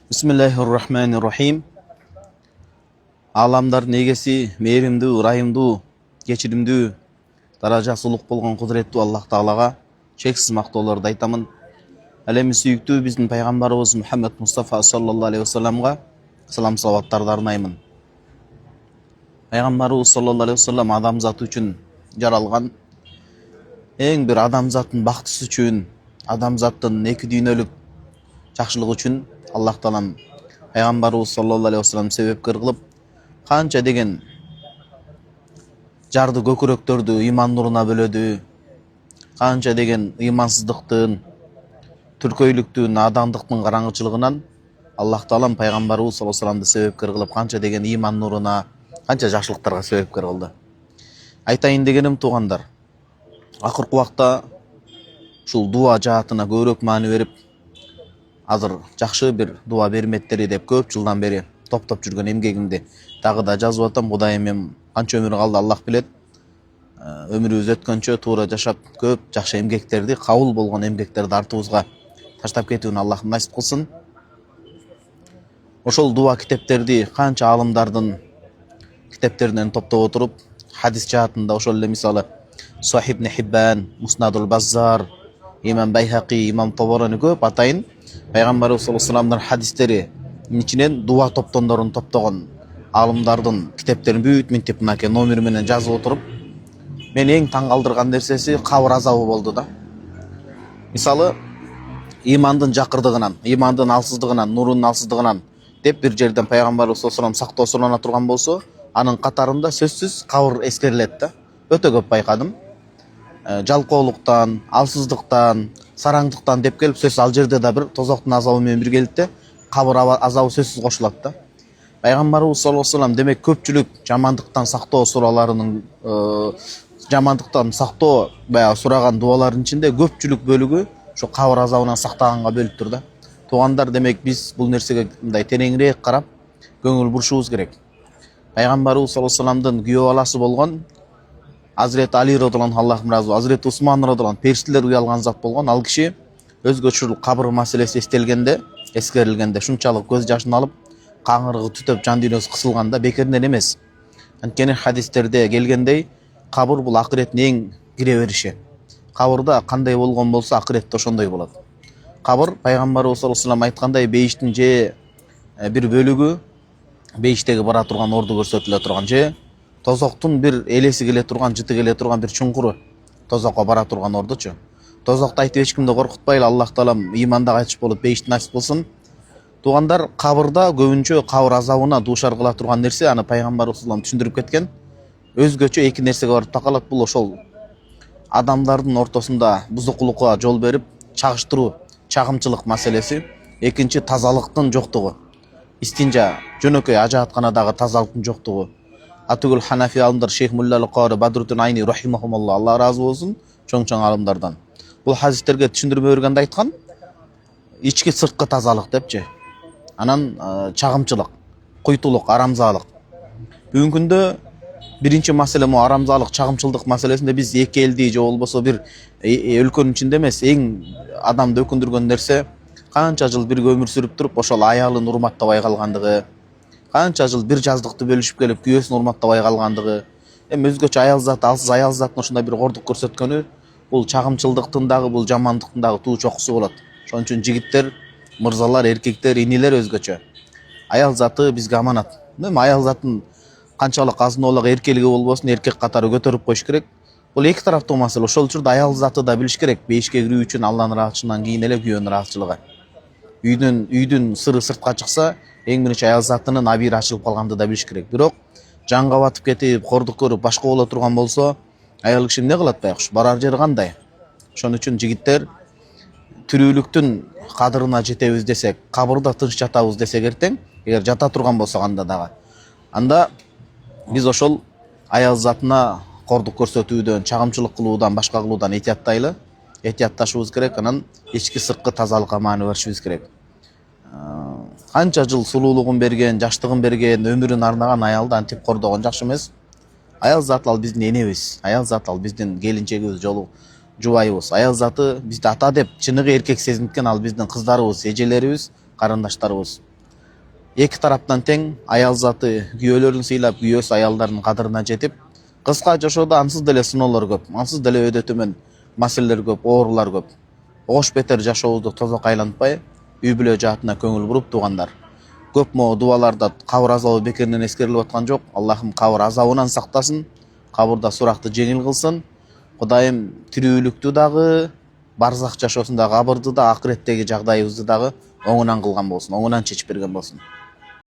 Bismillahirrahmanirrahim. Аламдардын эгеси, мээримдүү, ырайымдуу, кечиримдүү, даражасы улук болгон кудуреттүү Аллах Таалага чексиз мактоолорду айтамын. Ал эми сүйүктүү биздин пайгамбарыбыз Мухаммед Мустафа саллаллаху алейхи вассаламга салам салаваттарды арнаймын. Пайгамбарыбыз саллаллаху алейхи вассалам адамзат үчүн жаралган, эң бир адамзаттын бактысы үчүн, адамзаттын эки дүйнөлүк жакшылыгы үчүн Аллах Таалам пайгамбарыбыз саллаллаху алейхи вассалам себепкер кылып, канча деген жарды көкүрөктөрдү иман нуруна бөлөдү, канча деген имансыздыктын, түркөйлүктүн, надандыктын караңгычылыгынан Аллах Таалам пайгамбарыбыз саллаллаху алейхи вассаламды себепкер кылып, канча деген иман нуруна, канча жакшылыктарга себепкер кылды. Айтайын дегеним туугандар, акыркы убакта ушул дуа жаатына көбүрөөк маани берип, азыр жакшы бир дуа берметтери деп көп жылдан бери топтоп жүргөн эмгегимди дагы да жазып атам. Кудайым эми канча өмүр калды Аллах билет. Өмүрүбүз өткөнчө туура жашап көп жакшы эмгектерди, кабыл болгон эмгектерди артыбызга таштап кетүүнү Аллахым насип кылсын. Ошол дуа китептерди канча аалымдардын китептеринен топтоп отуруп, хадис жаатында ошол эле мисалы Сахih ибн Хиббан, Муснадул Баззар, Имам Байхақи, Имам Табарани көп атайын пайгамбарыбыз саллаллаху алейхи вассаламдын хадистерин ичинен дуа топтондорун топтогон аалымдардын китептерин бүт минтип мынакей номер менен жазып отуруп, мени эң таң калтырган нерсеси кабыр азабы болду да. Мисалы имандын жакырдыгынан, имандын алсыздыгынан, нурунун алсыздыгынан деп бир жерден пайгамбарыбыз саллаллаху алейхи вассалам сактоо сурана турган болсо, анын катарында сөзсүз кабыр эскерилет да. Өтө көп байкадым. Жалкоолуктан, алсыздыктан, сараңдыктан деп келип, сөзсүз ал жерде да бир тозоктун азабы менен бир келет да, кабыр азабы сөзсүз кошулат да. Пайгамбарыбыз саллаллаху алейхи вассалам демек көпчүлүк жамандыктан сактоо суроолорунун жамандыктан сактоо баягы сураган дуалардын ичинде көпчүлүк бөлүгү ошо кабыр азабынан сактаганга бөлүптүр да. Туугандар, демек биз бул нерсеге мындай тереңирээк карап көңүл бурушубуз керек. Пайгамбарыбыз саллаллаху алейхи вассаламдын күйөө баласы болгон Азирет Али радыйаллаху Аллахым разы, Азирет Усман радыйаллаху периштелер уялган зат болгон. Ал киши өзгө ушул кабыр маселеси эскерилгенде шунчалык көз жашын алып, каңырыгы түтөп, жан дүйнөсү кысылганда бекеринен эмес. Анткени хадистерде келгендей, кабыр бул акыреттин эң кире бериши. Кабырда кандай болгон болсо, акыретте ошондой болот. Кабыр пайгамбарыбыз саллаллаху алейхи вассалам айткандай, бейиштин же бир бөлүгү, бейиштеги бара турган орду көрсөтүлө турган же тозоктун бир элеси келе турган, жыты келе турган бир чуңкуру, тозокко бара турган ордучу. Тозокто айтып эч кимди коркутпайлы, Аллах Таалам иманда кайтыш болуп бейишти насип кылсын. Туугандар, кабырда көбүнчө кабыр азабына дуушар кыла турган нерсе, аны пайгамбарыбыз саллаллаху алейхи вассалам түшүндүрүп кеткен. Өзгөчө эки нерсеге барып такалат. Бул ошол адамдардын ортосунда бузукулукка жол берип, чагыштыруу, чагымчылык маселеси. Экинчи, тазалыктын жоктугу. Истинжа, жөнөкөй ажаатканадагы тазалыктын жоктугу. Атүгүл Ханафи алымдар Шейх Муллал Кары Бадруттин Айни рахимахумулла, Алла разы болсун, чоң алымдардан. Бул хадистерге түшүндүрмө бергенде айткан, ички сырткы тазалык депчи. Анан чагымчылык, куйтулук, арамзаалык. Бүгүнкү күндө биринчи маселе мо арамзаалык, чагымчылдык маселесинде биз эки элди же болбосо бир өлкөнүн ичинде эмес, эң адамды өкүндүргөн нерсе канча жыл бирге өмүр сүрүп туруп, ошол аялын урматтабай калгандыгы, канча жыл бир жаздыкты бөлүшүп келип күйөөсүн урматтабай калгандыгы, эми өзгөчө аял заты, алсыз аял затына ушундай бир кордук көрсөткөнү, бул чагымчылдыктын дагы, бул жамандыктын дагы туу чокусу болот. Ошон үчүн жигиттер, мырзалар, эркектер, инилер өзгөчө. Аял заты бизге аманат. Эми аял затын канчалык азыноолук эркелиги болбосун, эркек катары көтөрүп коюш керек. Бул эки тараптуу маселе. Ошол учурда аял заты да билиш керек, бейишке кирүү үчүн Алланын ыраазычылыгынан кийин эле күйөөнүн ыраазычылыгы. Үйдүн сыры сыртка чыкса, эң биринчи аял затынын абийири ачылып калганды да билиш керек. Бирок жанга батып кетип, кордук көрүп, башка боло турган болсо, аял киши эмне кылат байкуш? Барар жери кандай? Ошон үчүн жигиттер, тирүүлүктүн кадырына жетебиз десек, кабырда тынч жатабыз десек эртең, эгер жата турган болсок анда биз ошол аял затына кордук көрсөтүүдөн, чагымчылык кылуудан, башка кылуудан этиятташыбыз керек. Анан ички сырткы тазалыкка маани беришибиз керек. Канча жыл сулуулугун берген, жаштыгын берген, өмүрүн арнаган аялды антип кордогон жакшы эмес. Аял заты ал биздин энебиз, аял заты ал биздин келинчегибиз, жубайыбыз. Аял заты бизди ата деп чыныгы эркек сезинткен ал биздин кыздарыбыз, эжелерибиз, карындаштарыбыз. эки тараптан тең, аял заты күйөөлөрүн сыйлап, күйөөсү аялдардын кадырына жетип, кыска жашоодо ансыз деле сыноолор көп, ансыз деле өйдө төмөн маселелер көп, оорулар көп. Ош бетер жашообузду тозокко айлантпай, үй бүлө жаатына көңүл буруп, туугандар, көп могу дубаларда кабыр азабы бекеринен эскерилип аткан жок. Аллахым кабыр азабынан сактасын, кабырда суракты жеңил кылсын. Кудайым тирүүлүктү дагы, барзак жашоосунда кабырды да, акыреттеги жагдайыбызды дагы оңунан кылган болсун, оңунан чечип берген болсун.